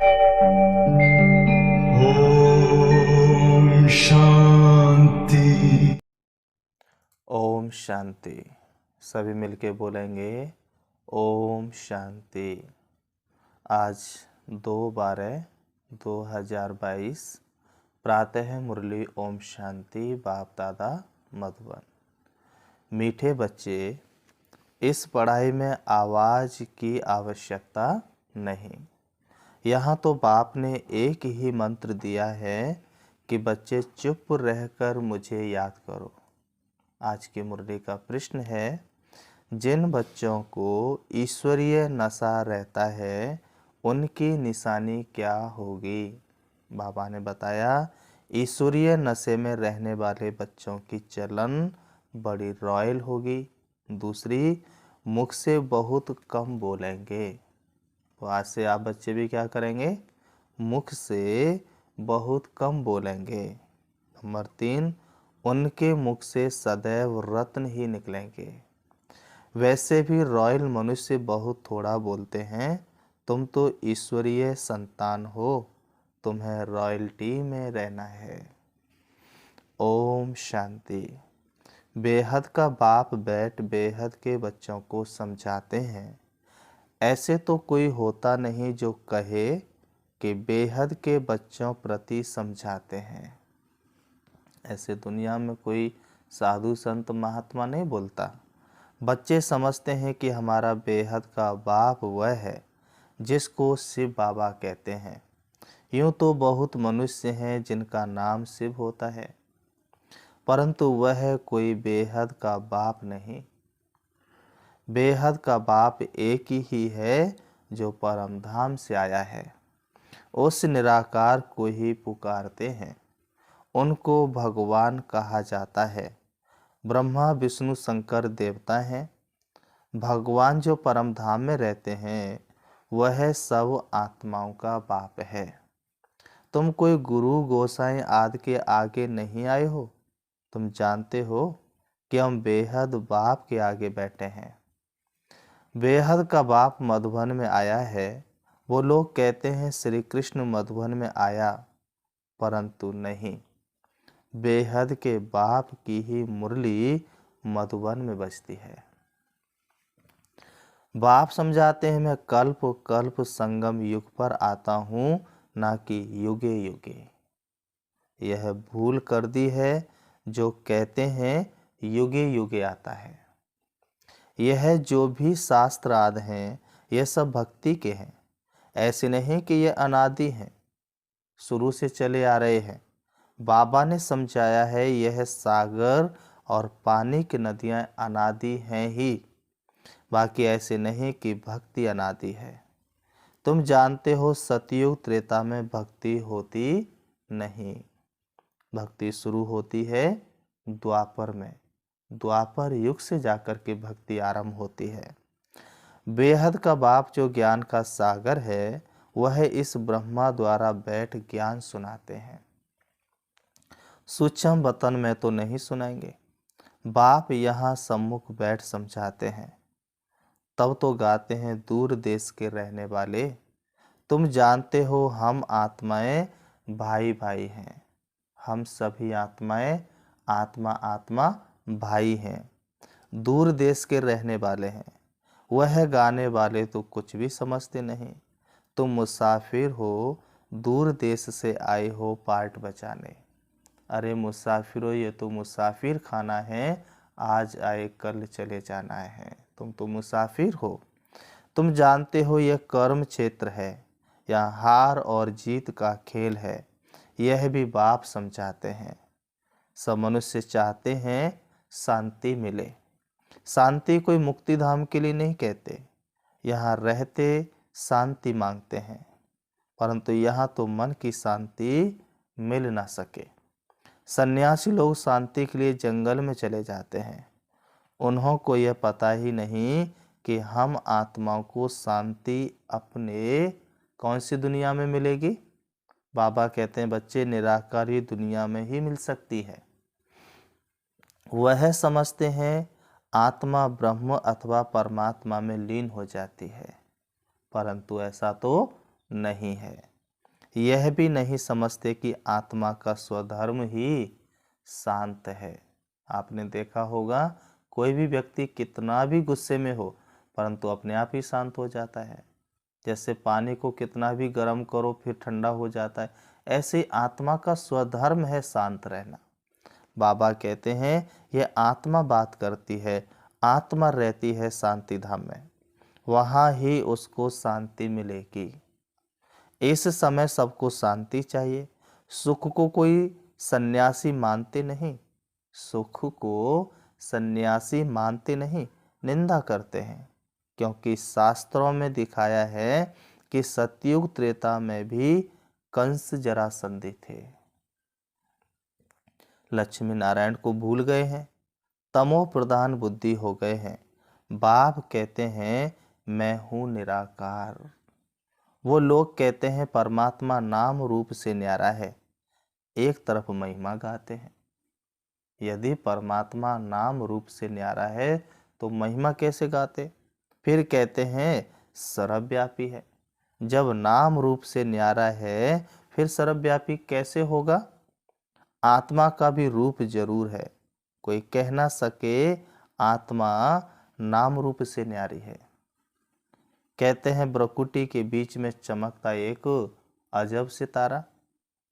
ओम शांति। ओम शांति। सभी मिलके बोलेंगे ओम शांति। आज 2/12/2022 प्रातः मुरली ओम शांति बाप दादा मधुबन। मीठे बच्चे, इस पढ़ाई में आवाज़ की आवश्यकता नहीं। यहाँ तो बाप ने एक ही मंत्र दिया है कि बच्चे चुप रहकर मुझे याद करो। आज की मुरली का प्रश्न है, जिन बच्चों को ईश्वरीय नशा रहता है उनकी निशानी क्या होगी। बाबा ने बताया, ईश्वरीय नशे में रहने वाले बच्चों की चलन बड़ी रॉयल होगी। दूसरी, मुख से बहुत कम बोलेंगे। तो आज से आप बच्चे भी क्या करेंगे, मुख से बहुत कम बोलेंगे। नंबर 3, उनके मुख से सदैव रत्न ही निकलेंगे। वैसे भी रॉयल मनुष्य बहुत थोड़ा बोलते हैं। तुम तो ईश्वरीय संतान हो, तुम्हें रॉयल्टी में रहना है। ओम शांति। बेहद का बाप बैठ बेहद के बच्चों को समझाते हैं। ऐसे तो कोई होता नहीं जो कहे कि बेहद के बच्चों प्रति समझाते हैं। ऐसे दुनिया में कोई साधु संत महात्मा नहीं बोलता। बच्चे समझते हैं कि हमारा बेहद का बाप वह है जिसको शिव बाबा कहते हैं। यूँ तो बहुत मनुष्य हैं जिनका नाम शिव होता है, परंतु वह कोई बेहद का बाप नहीं। बेहद का बाप एक ही है जो परम धाम से आया है। उस निराकार को ही पुकारते हैं, उनको भगवान कहा जाता है। ब्रह्मा विष्णु शंकर देवता हैं। भगवान जो परम धाम में रहते हैं वह सब आत्माओं का बाप है। तुम कोई गुरु गोसाई आदि के आगे नहीं आए हो। तुम जानते हो कि हम बेहद बाप के आगे बैठे हैं। बेहद का बाप मधुबन में आया है। वो लोग कहते हैं श्री कृष्ण मधुबन में आया, परंतु नहीं, बेहद के बाप की ही मुरली मधुबन में बजती है। बाप समझाते हैं, मैं कल्प कल्प संगम युग पर आता हूँ, ना कि युगे युगे। यह भूल कर दी है जो कहते हैं युगे युगे आता है। यह जो भी शास्त्र आदि हैं यह सब भक्ति के हैं। ऐसे नहीं कि यह अनादि हैं, शुरू से चले आ रहे हैं। बाबा ने समझाया है यह सागर और पानी की नदियाँ अनादि हैं ही, बाकी ऐसे नहीं कि भक्ति अनादि है। तुम जानते हो सतयुग त्रेता में भक्ति होती नहीं। भक्ति शुरू होती है द्वापर में। द्वापर युग से जाकर के भक्ति आरंभ होती है। बेहद का बाप जो ज्ञान का सागर है वह इस ब्रह्मा द्वारा बैठ ज्ञान सुनाते हैं। सूक्ष्म वतन में तो नहीं सुनाएंगे। बाप यहाँ सम्मुख बैठ समझाते हैं। तब तो गाते हैं दूर देश के रहने वाले, तुम जानते हो हम आत्माएं भाई भाई हैं। हम सभी आत्माएं आत्मा आत्मा भाई हैं। दूर देश के रहने वाले हैं। वह गाने वाले तो कुछ भी समझते नहीं। तुम मुसाफिर हो, दूर देश से आए हो पार्ट बचाने। अरे मुसाफिरो, ये तो मुसाफिर खाना है, आज आए कल चले जाना है। तुम तो मुसाफिर हो। तुम जानते हो यह कर्म क्षेत्र है, यहाँ हार और जीत का खेल है। यह भी बाप समझाते हैं। सब मनुष्य चाहते हैं शांति मिले। शांति कोई मुक्ति धाम के लिए नहीं कहते। यहाँ रहते शांति मांगते हैं, परंतु यहाँ तो मन की शांति मिल ना सके। सन्यासी लोग शांति के लिए जंगल में चले जाते हैं। उन्हों को यह पता ही नहीं कि हम आत्माओं को शांति अपने कौन सी दुनिया में मिलेगी। बाबा कहते हैं बच्चे, निराकारी दुनिया में ही मिल सकती है। वह समझते हैं आत्मा ब्रह्म अथवा परमात्मा में लीन हो जाती है, परंतु ऐसा तो नहीं है। यह भी नहीं समझते कि आत्मा का स्वधर्म ही शांत है। आपने देखा होगा कोई भी व्यक्ति कितना भी गुस्से में हो परंतु अपने आप ही शांत हो जाता है। जैसे पानी को कितना भी गर्म करो फिर ठंडा हो जाता है, ऐसे आत्मा का स्वधर्म है शांत रहना। बाबा कहते हैं यह आत्मा बात करती है, आत्मा रहती है शांति धाम में, वहाँ ही उसको शांति मिलेगी। इस समय सबको शांति चाहिए। सुख को कोई सन्यासी मानते नहीं, सुख को सन्यासी मानते नहीं, निंदा करते हैं, क्योंकि शास्त्रों में दिखाया है कि सतयुग त्रेता में भी कंस जरासंधी थे, लक्ष्मी नारायण को भूल गए हैं, तमो प्रधान बुद्धि हो गए हैं। बाप कहते हैं मैं हूं निराकार। वो लोग कहते हैं परमात्मा नाम रूप से न्यारा है, एक तरफ महिमा गाते हैं। यदि परमात्मा नाम रूप से न्यारा है तो महिमा कैसे गाते? फिर कहते हैं सर्वव्यापी है। जब नाम रूप से न्यारा है फिर सर्वव्यापी कैसे होगा? आत्मा का भी रूप जरूर है, कोई कह ना सके आत्मा नाम रूप से न्यारी है। कहते हैं ब्रकुटी के बीच में चमकता एक अजब सितारा,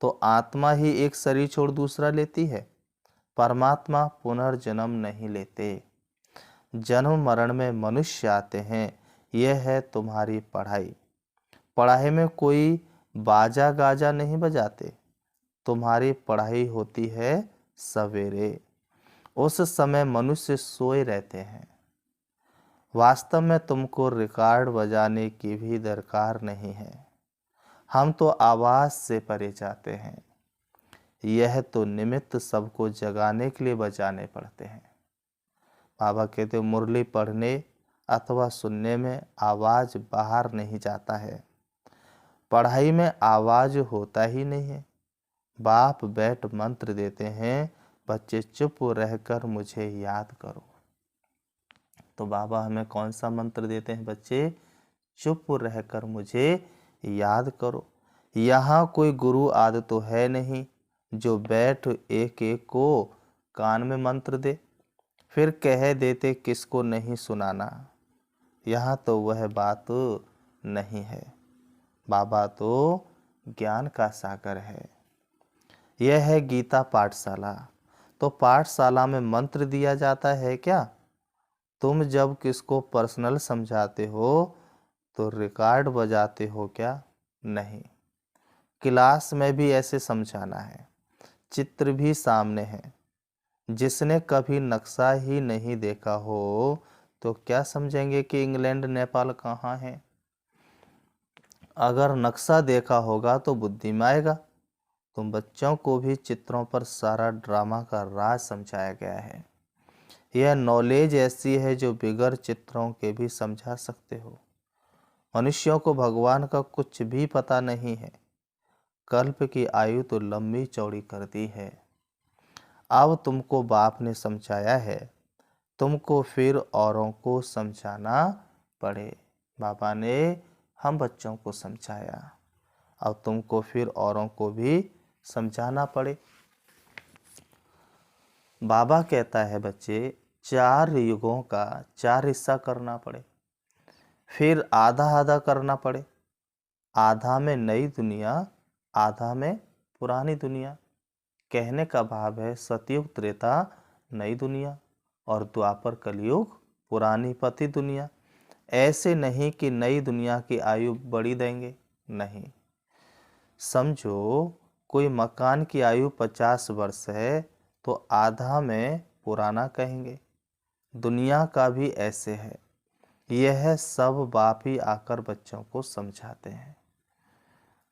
तो आत्मा ही एक शरीर छोड़ दूसरा लेती है। परमात्मा पुनर्जन्म नहीं लेते, जन्म मरण में मनुष्य आते हैं। यह है तुम्हारी पढ़ाई। पढ़ाई में कोई बाजा गाजा नहीं बजाते, तुम्हारी पढ़ाई होती है सवेरे, उस समय मनुष्य सोए रहते हैं। वास्तव में तुमको रिकॉर्ड बजाने की भी दरकार नहीं है, हम तो आवाज से परे जाते हैं। यह तो निमित्त सबको जगाने के लिए बजाने पड़ते हैं। बाबा कहते मुरली पढ़ने अथवा सुनने में आवाज बाहर नहीं जाता है, पढ़ाई में आवाज होता ही नहीं है। बाप बैठ मंत्र देते हैं, बच्चे चुप रहकर मुझे याद करो। तो बाबा हमें कौन सा मंत्र देते हैं? बच्चे चुप रहकर मुझे याद करो। यहाँ कोई गुरु आदि तो है नहीं जो बैठ एक एक को कान में मंत्र दे, फिर कह देते किसको नहीं सुनाना। यहाँ तो वह बात नहीं है। बाबा तो ज्ञान का सागर है। यह है गीता पाठशाला। तो पाठशाला में मंत्र दिया जाता है क्या? तुम जब किसको पर्सनल समझाते हो तो रिकॉर्ड बजाते हो क्या? नहीं। क्लास में भी ऐसे समझाना है, चित्र भी सामने है। जिसने कभी नक्शा ही नहीं देखा हो तो क्या समझेंगे कि इंग्लैंड नेपाल कहाँ है? अगर नक्शा देखा होगा तो बुद्धि में आएगा। तुम बच्चों को भी चित्रों पर सारा ड्रामा का राज समझाया गया है। यह नॉलेज ऐसी है जो बिगर चित्रों के भी समझा सकते हो। मनुष्यों को भगवान का कुछ भी पता नहीं है। कल्प की आयु तो लंबी चौड़ी कर दी है। अब तुमको बाप ने समझाया है, तुमको फिर औरों को समझाना पड़े। बाबा ने हम बच्चों को समझाया, अब तुमको फिर औरों को भी समझाना पड़े। बाबा कहता है बच्चे 4 युगों का 4 हिस्सा करना पड़े, फिर आधा आधा करना पड़े। आधा में नई दुनिया, आधा में पुरानी दुनिया। कहने का भाव है सतयुग त्रेता नई दुनिया और द्वापर कलयुग पुरानी पति दुनिया। ऐसे नहीं कि नई दुनिया की आयु बढ़ी देंगे, नहीं। समझो कोई मकान की आयु 50 वर्ष है तो आधा में पुराना कहेंगे। दुनिया का भी ऐसे है। यह सब बाप ही आकर बच्चों को समझाते हैं।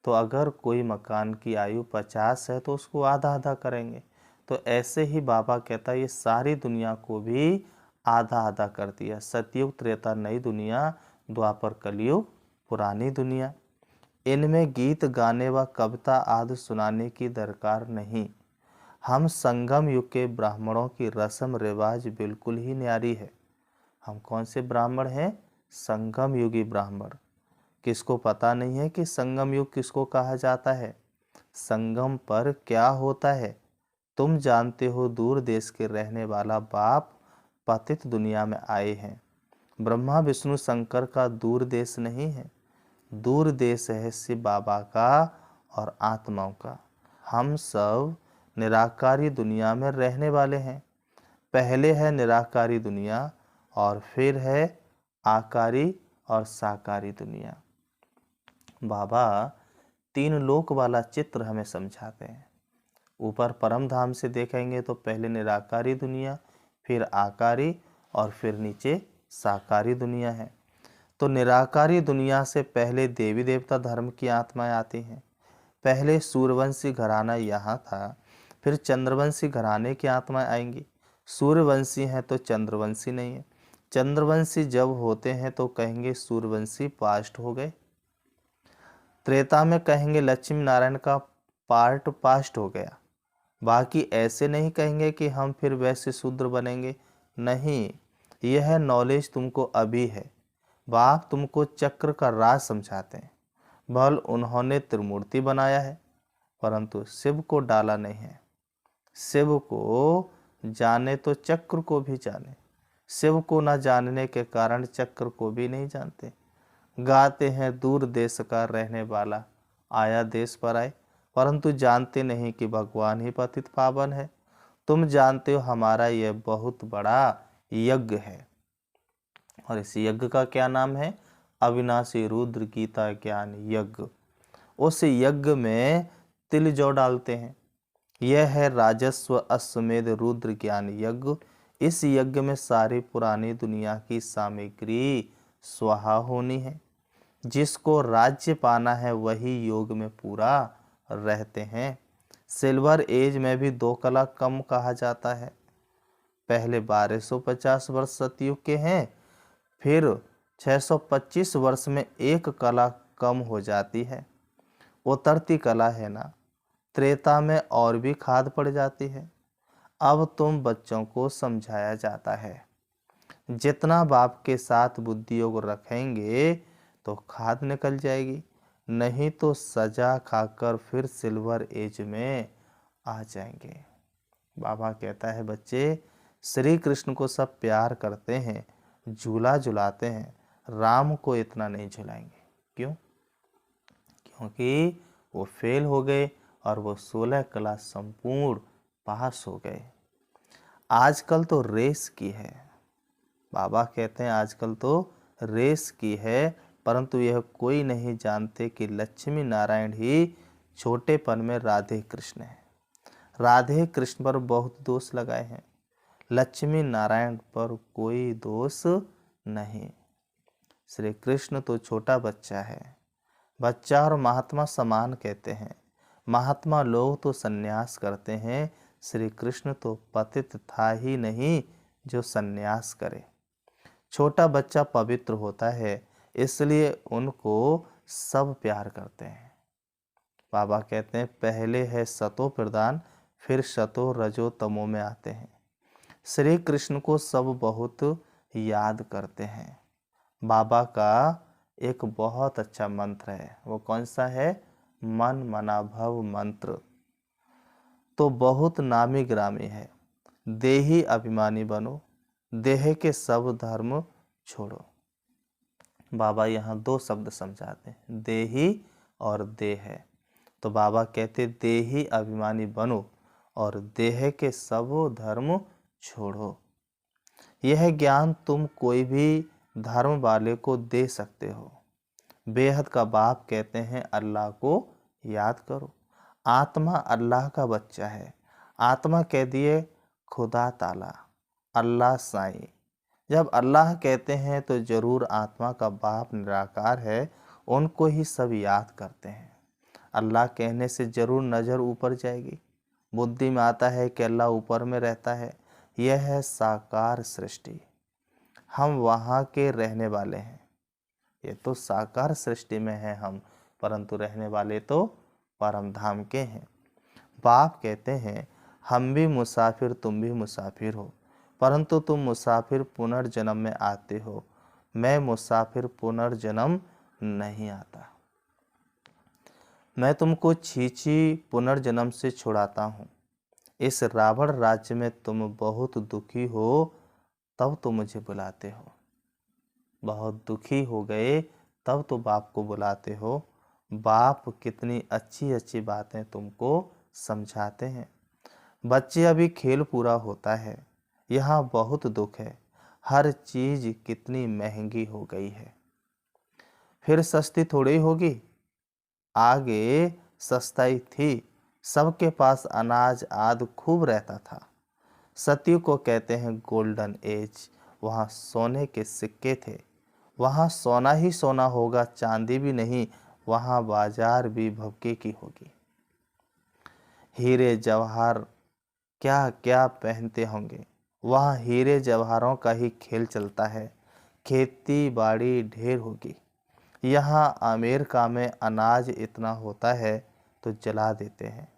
तो अगर कोई मकान की आयु 50 है तो उसको आधा आधा करेंगे। तो ऐसे ही बाबा कहता है ये सारी दुनिया को भी आधा आधा कर दिया। सतयुग त्रेता नई दुनिया, द्वापर कलयुग पुरानी दुनिया। इनमें गीत गाने व कविता आदि सुनाने की दरकार नहीं। हम संगम युग के ब्राह्मणों की रस्म रिवाज बिल्कुल ही न्यारी है। हम कौन से ब्राह्मण हैं? संगम युगी ब्राह्मण। किसको पता नहीं है कि संगम युग किसको कहा जाता है? संगम पर क्या होता है? तुम जानते हो, दूर देश के रहने वाला बाप पतित दुनिया में आए हैं। ब्रह्मा विष्णु शंकर का दूर देश नहीं है, दूर देश है शिव बाबा का और आत्माओं का। हम सब निराकारी दुनिया में रहने वाले हैं। पहले है निराकारी दुनिया और फिर है आकारी और साकारी दुनिया। बाबा तीन लोक वाला चित्र हमें समझाते हैं। ऊपर परम धाम से देखेंगे तो पहले निराकारी दुनिया, फिर आकारी और फिर नीचे साकारी दुनिया है। तो निराकारी दुनिया से पहले देवी देवता धर्म की आत्माएं आती हैं। पहले सूर्यवंशी घराना यहाँ था, फिर चंद्रवंशी घराने की आत्माएं आएंगी। सूर्यवंशी हैं तो चंद्रवंशी नहीं है। चंद्रवंशी जब होते हैं तो कहेंगे सूर्यवंशी पास्ट हो गए। त्रेता में कहेंगे लक्ष्मी नारायण का पार्ट पास्ट हो गया। बाकी ऐसे नहीं कहेंगे कि हम फिर वैसे शूद्र बनेंगे, नहीं, यह नॉलेज तुमको अभी है। बाप तुमको चक्र का राज समझाते हैं। भल उन्होंने त्रिमूर्ति बनाया है, परंतु शिव को डाला नहीं है। शिव को जाने तो चक्र को भी जाने, शिव को न जानने के कारण चक्र को भी नहीं जानते। गाते हैं दूर देश का रहने वाला आया देश पर आए, परंतु जानते नहीं कि भगवान ही पतित पावन है। तुम जानते हो हमारा यह बहुत बड़ा यज्ञ है, और इस यज्ञ का क्या नाम है? अविनाशी रुद्र गीता ज्ञान यज्ञ। उस यज्ञ में तिल जौ डालते हैं। यह है राजस्व अश्वमेध रुद्र ज्ञान यज्ञ। इस यज्ञ में सारी पुरानी दुनिया की सामग्री स्वाहा होनी है। जिसको राज्य पाना है वही योग में पूरा रहते हैं। सिल्वर एज में भी 2 कला कम कहा जाता है। पहले 1250 वर्ष सतयुग के हैं, फिर 625 वर्ष में 1 कला कम हो जाती है। उतरती कला है ना, त्रेता में और भी खाद पड़ जाती है। अब तुम बच्चों को समझाया जाता है, जितना बाप के साथ बुद्धि योग रखेंगे तो खाद निकल जाएगी, नहीं तो सजा खाकर फिर सिल्वर एज में आ जाएंगे। बाबा कहता है बच्चे, श्री कृष्ण को सब प्यार करते हैं, झूला झुलाते हैं, राम को इतना नहीं झुलाएंगे। क्यों? क्योंकि वो फेल हो गए और वो 16 कला संपूर्ण पास हो गए। आजकल तो रेस की है। बाबा कहते हैं आजकल तो रेस की है, परंतु यह कोई नहीं जानते कि लक्ष्मी नारायण ही छोटेपन में राधे कृष्ण है। राधे कृष्ण पर बहुत दोष लगाए हैं, लक्ष्मी नारायण पर कोई दोष नहीं। श्री कृष्ण तो छोटा बच्चा है। बच्चा और महात्मा समान कहते हैं। महात्मा लोग तो सन्यास करते हैं, श्री कृष्ण तो पतित था ही नहीं जो सन्यास करे। छोटा बच्चा पवित्र होता है, इसलिए उनको सब प्यार करते हैं। बाबा कहते हैं पहले है सतो प्रधान, फिर सतो रजो तमो में आते हैं। श्री कृष्ण को सब बहुत याद करते हैं। बाबा का एक बहुत अच्छा मंत्र है, वो कौन सा है? मन मना भव मंत्र। तो बहुत नामी ग्रामी है। देही अभिमानी बनो, देह के सब धर्म छोड़ो। बाबा यहाँ 2 शब्द समझाते हैं, देही और देह। तो बाबा कहते देही अभिमानी बनो और देह के सब धर्म छोड़ो। यह ज्ञान तुम कोई भी धर्म वाले को दे सकते हो। बेहद का बाप कहते हैं अल्लाह को याद करो। आत्मा अल्लाह का बच्चा है। आत्मा कह दिए खुदा ताला, अल्लाह साईं। जब अल्लाह कहते हैं तो जरूर आत्मा का बाप निराकार है, उनको ही सब याद करते हैं। अल्लाह कहने से जरूर नज़र ऊपर जाएगी। बुद्धि में आता है कि अल्लाह ऊपर में रहता है। यह है साकार सृष्टि, हम वहाँ के रहने वाले हैं। ये तो साकार सृष्टि में है हम, परंतु रहने वाले तो परम धाम के हैं। बाप कहते हैं हम भी मुसाफिर, तुम भी मुसाफिर हो, परंतु तुम मुसाफिर पुनर्जन्म में आते हो, मैं मुसाफिर पुनर्जन्म नहीं आता। मैं तुमको छीछी पुनर्जन्म से छुड़ाता हूँ। इस रावण राज्य में तुम बहुत दुखी हो, तब तो मुझे बुलाते हो। बहुत दुखी हो गए तब तो बाप को बुलाते हो। बाप कितनी अच्छी अच्छी बातें तुमको समझाते हैं। बच्चे अभी खेल पूरा होता है, यहाँ बहुत दुख है। हर चीज कितनी महंगी हो गई है, फिर सस्ती थोड़ी होगी। आगे सस्ताई थी, सबके पास अनाज आदि खूब रहता था। सती को कहते हैं गोल्डन एज। वहाँ सोने के सिक्के थे। वहाँ सोना ही सोना होगा, चांदी भी नहीं। वहाँ बाजार भी भभके की होगी। हीरे जवाहर क्या क्या पहनते होंगे। वहाँ हीरे जवाहरों का ही खेल चलता है। खेती बाड़ी ढेर होगी। यहाँ अमेरिका में अनाज इतना होता है तो जला देते हैं।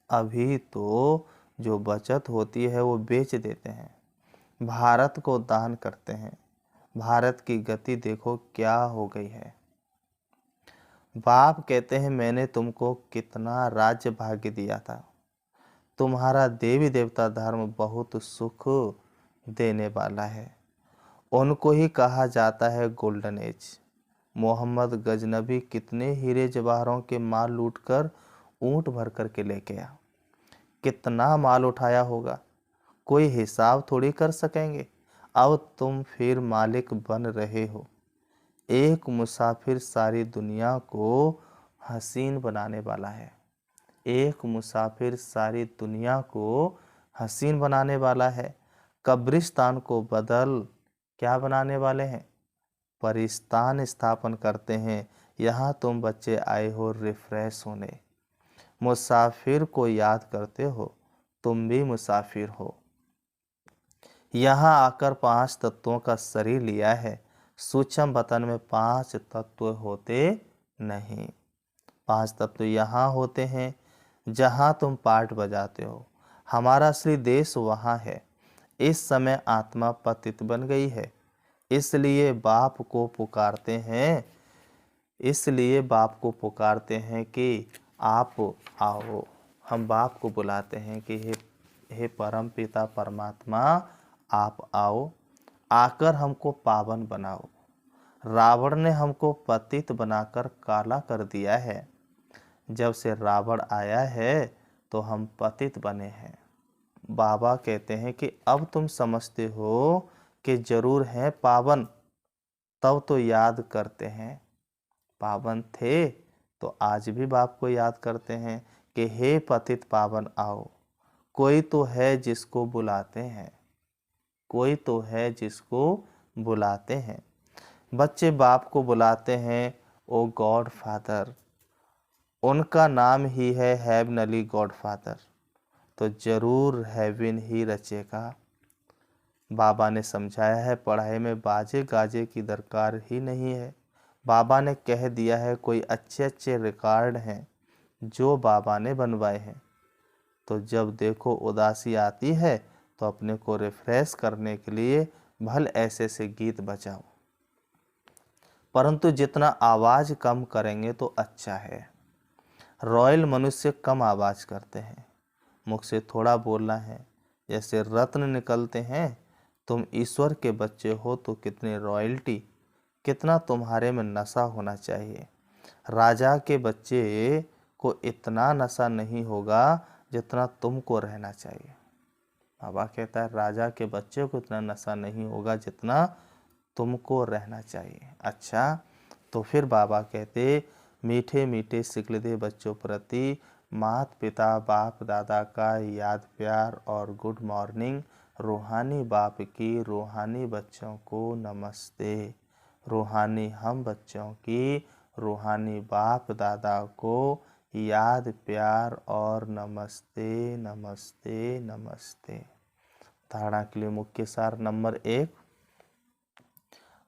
अभी तो जो बचत होती है वो बेच देते हैं, भारत को दान करते हैं। भारत की गति देखो क्या हो गई है। बाप कहते हैं मैंने तुमको कितना राज्य भाग्य दिया था। तुम्हारा देवी देवता धर्म बहुत सुख देने वाला है। उनको ही कहा जाता है गोल्डन एज। मोहम्मद गजनबी कितने हीरे जवाहरों के माल लूटकर ऊंट भर कर के ले गया। कितना माल उठाया होगा, कोई हिसाब थोड़ी कर सकेंगे। अब तुम फिर मालिक बन रहे हो। एक मुसाफिर सारी दुनिया को हसीन बनाने वाला है। एक मुसाफिर सारी दुनिया को हसीन बनाने वाला है। कब्रिस्तान को बदल क्या बनाने वाले हैं, परिस्तान स्थापन करते हैं। यहाँ तुम बच्चे आए हो रिफ्रेश होने। मुसाफिर को याद करते हो, तुम भी मुसाफिर हो। यहाँ आकर 5 तत्वों का शरीर लिया है। सूक्ष्म वतन में 5 तत्व होते नहीं। 5 तत्व यहाँ होते हैं जहाँ तुम पाठ बजाते हो। हमारा श्री देश वहाँ है। इस समय आत्मा पतित बन गई है, इसलिए बाप को पुकारते हैं। इसलिए बाप को पुकारते हैं कि आप आओ। हम बाप को बुलाते हैं कि हे परम पिता परमात्मा, आप आओ, आकर हमको पावन बनाओ। रावण ने हमको पतित बनाकर काला कर दिया है। जब से रावण आया है तो हम पतित बने हैं। बाबा कहते हैं कि अब तुम समझते हो कि जरूर है पावन, तब तो याद करते हैं। पावन थे तो आज भी बाप को याद करते हैं कि हे पतित पावन आओ। कोई तो है जिसको बुलाते हैं, कोई तो है जिसको बुलाते हैं। बच्चे बाप को बुलाते हैं ओ गॉड फादर। उनका नाम ही है हेवनली गॉड फादर, तो जरूर हेवन ही रचेगा। बाबा ने समझाया है पढ़ाई में बाजे गाजे की दरकार ही नहीं है। बाबा ने कह दिया है कोई अच्छे अच्छे रिकॉर्ड हैं जो बाबा ने बनवाए हैं। तो जब देखो उदासी आती है तो अपने को रिफ्रेश करने के लिए भल ऐसे से गीत बजाओ, परंतु जितना आवाज कम करेंगे तो अच्छा है। रॉयल मनुष्य कम आवाज करते हैं, मुख से थोड़ा बोलना है। जैसे रत्न निकलते हैं, तुम ईश्वर के बच्चे हो तो कितने रॉयल्टी, कितना तुम्हारे में नशा होना चाहिए। राजा के बच्चे को इतना नशा नहीं होगा जितना तुमको रहना चाहिए। बाबा कहता है राजा के बच्चे को इतना नशा नहीं होगा जितना तुमको रहना चाहिए। अच्छा, तो फिर बाबा कहते मीठे मीठे सिकलदे बच्चों प्रति माता पिता बाप दादा का याद प्यार और गुड मॉर्निंग। रूहानी बाप की रूहानी बच्चों को नमस्ते। रूहानी हम बच्चों की रूहानी बाप दादा को याद प्यार और नमस्ते नमस्ते नमस्ते। धारणा के लिए मुख्य सार नंबर 1,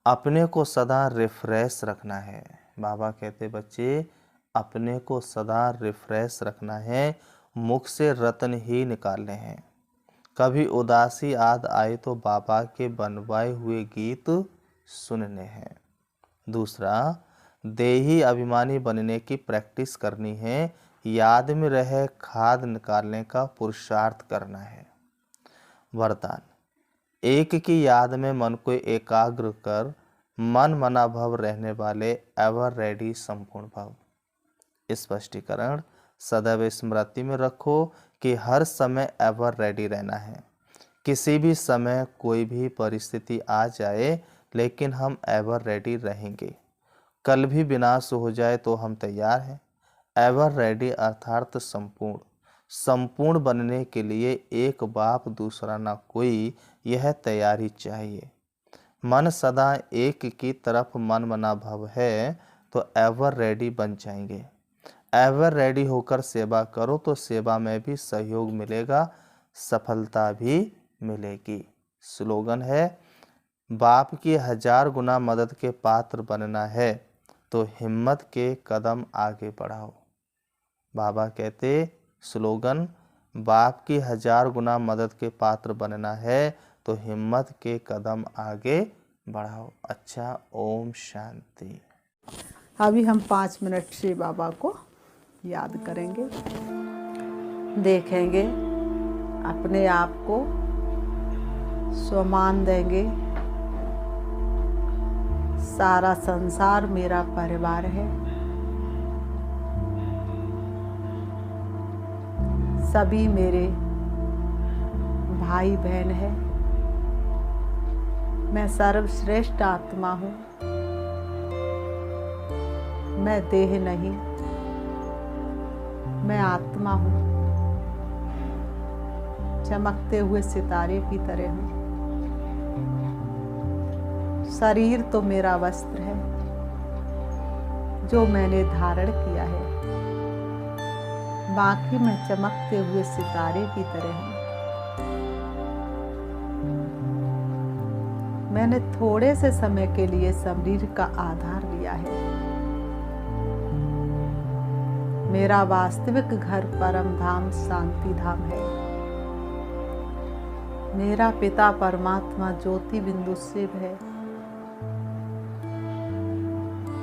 अपने को सदा रिफ्रेश रखना है। बाबा कहते बच्चे अपने को सदा रिफ्रेश रखना है, मुख से रत्न ही निकालने हैं। कभी उदासी आद आए तो बाबा के बनवाए हुए गीत सुनने हैं। दूसरा, देही अभिमानी बनने की प्रैक्टिस करनी है, याद में रहे खाद निकालने का पुरुषार्थ करना है। वरदान, एक की याद में मन को एकाग्र कर मन मना भव रहने वाले एवर रेडी संपूर्ण भव। स्पष्टीकरण, सदैव स्मृति में रखो कि हर समय एवर रेडी रहना है। किसी भी समय कोई भी परिस्थिति आ जाए लेकिन हम एवर रेडी रहेंगे। कल भी विनाश हो जाए तो हम तैयार हैं। एवर रेडी अर्थात संपूर्ण। संपूर्ण बनने के लिए एक बाप दूसरा ना कोई, यह तैयारी चाहिए। मन सदा एक की तरफ मन मना भव है तो एवर रेडी बन जाएंगे। एवर रेडी होकर सेवा करो तो सेवा में भी सहयोग मिलेगा, सफलता भी मिलेगी। स्लोगन है, बाप की 1000 गुना मदद के पात्र बनना है तो हिम्मत के कदम आगे बढ़ाओ। बाबा कहते स्लोगन, बाप की 1000 गुना मदद के पात्र बनना है तो हिम्मत के कदम आगे बढ़ाओ। अच्छा, ओम शांति। अभी हम 5 मिनट से बाबा को याद करेंगे, देखेंगे, अपने आप को सम्मान देंगे। सारा संसार मेरा परिवार है, सभी मेरे भाई बहन है। मैं सर्वश्रेष्ठ आत्मा हूँ, मैं देह नहीं, मैं आत्मा हूँ। चमकते हुए सितारे की तरह हूँ। शरीर तो मेरा वस्त्र है जो मैंने धारण किया है, बाकी मैं चमकते हुए सितारे की तरह हूँ। मैंने थोड़े से समय के लिए शरीर का आधार लिया है। मेरा वास्तविक घर परम धाम शांति धाम है। मेरा पिता परमात्मा ज्योति बिंदु शिव है।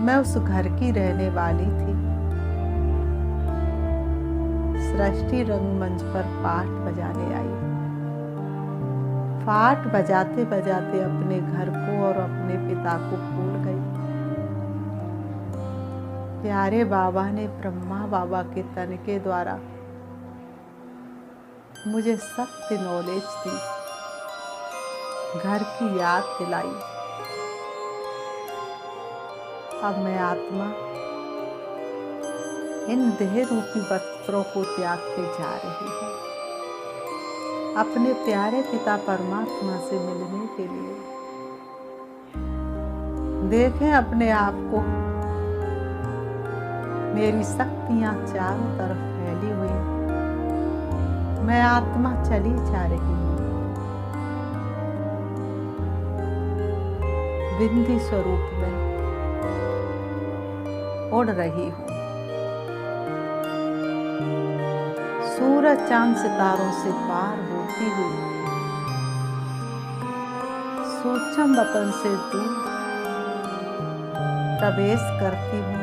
मैं उस घर की रहने वाली थी। सृष्टि रंगमंच पर पाठ बजाने आई। पाठ बजाते बजाते अपने घर को और अपने पिता को भूल गई। प्यारे बाबा ने ब्रह्मा बाबा के तन के द्वारा मुझे सत्य नॉलेज दी, घर की याद दिलाई। अब मैं आत्मा इन देह रूपी वस्त्रों को त्याग के जा रही हूँ अपने प्यारे पिता परमात्मा से मिलने के लिए। देखें अपने आप को, मेरी शक्तियाँ चारों तरफ फैली हुई। मैं आत्मा चली जा रही हूँ। बिंदी स्वरूप में उड़ रही हूँ। सूरज चांद सितारों से पार होती हुई सूक्ष्म वतन से दूर प्रवेश करती हूँ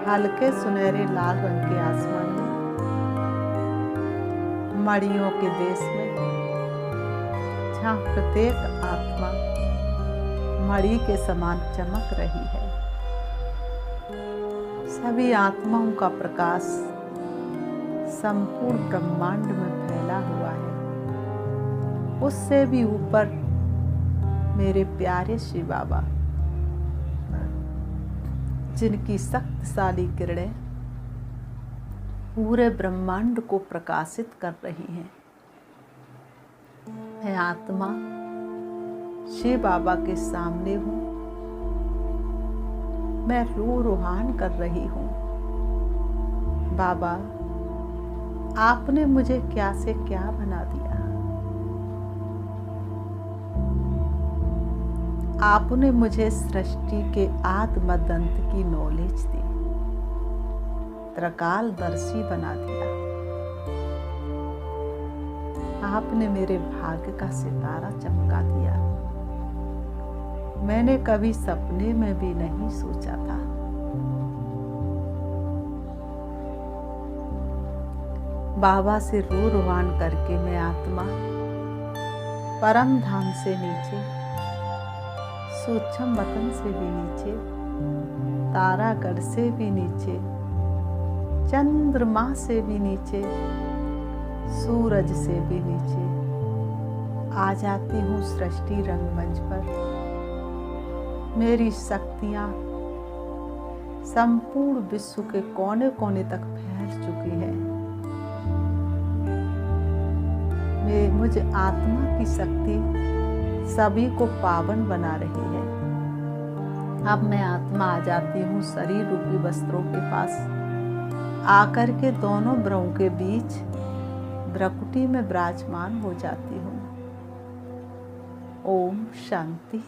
हल्के सुनहरे लाल रंग के आसमान में, मणियों के देश में, जहाँ प्रत्येक आत्मा मणि के समान चमक रही है। सभी आत्माओं का प्रकाश संपूर्ण ब्रह्मांड में फैला हुआ है। उससे भी ऊपर मेरे प्यारे शिव बाबा, जिनकी शक्तिशाली किरणें पूरे ब्रह्मांड को प्रकाशित कर रही हैं। मैं आत्मा शिव बाबा के सामने हूँ। मैं रोहान कर रही हूँ, बाबा आपने मुझे क्या से क्या बना दिया। आपने मुझे सृष्टि के आदि मध्य अंत की नॉलेज दी, त्रिकालदर्शी बना दिया। आपने मेरे भाग्य का सितारा चमका दिया। मैंने कभी सपने में भी नहीं सोचा था। बाबा से रो रुवान करके मैं आत्मा परम धाम से नीचे, सूक्ष्म वतन से भी नीचे, तारागढ़ से भी नीचे, चंद्रमा से भी नीचे, सूरज से भी नीचे आ जाती हूँ सृष्टि रंगमंच पर। मेरी शक्तियाँ संपूर्ण विश्व के कोने कोने तक फैल चुकी है। मुझ आत्मा की शक्ति सभी को पावन बना रही है। अब मैं आत्मा आ जाती हूँ शरीर रूपी वस्त्रों के पास, आकर के दोनों भ्रुओं के बीच भ्रकुटी में विराजमान हो जाती हूँ। ओम शांति।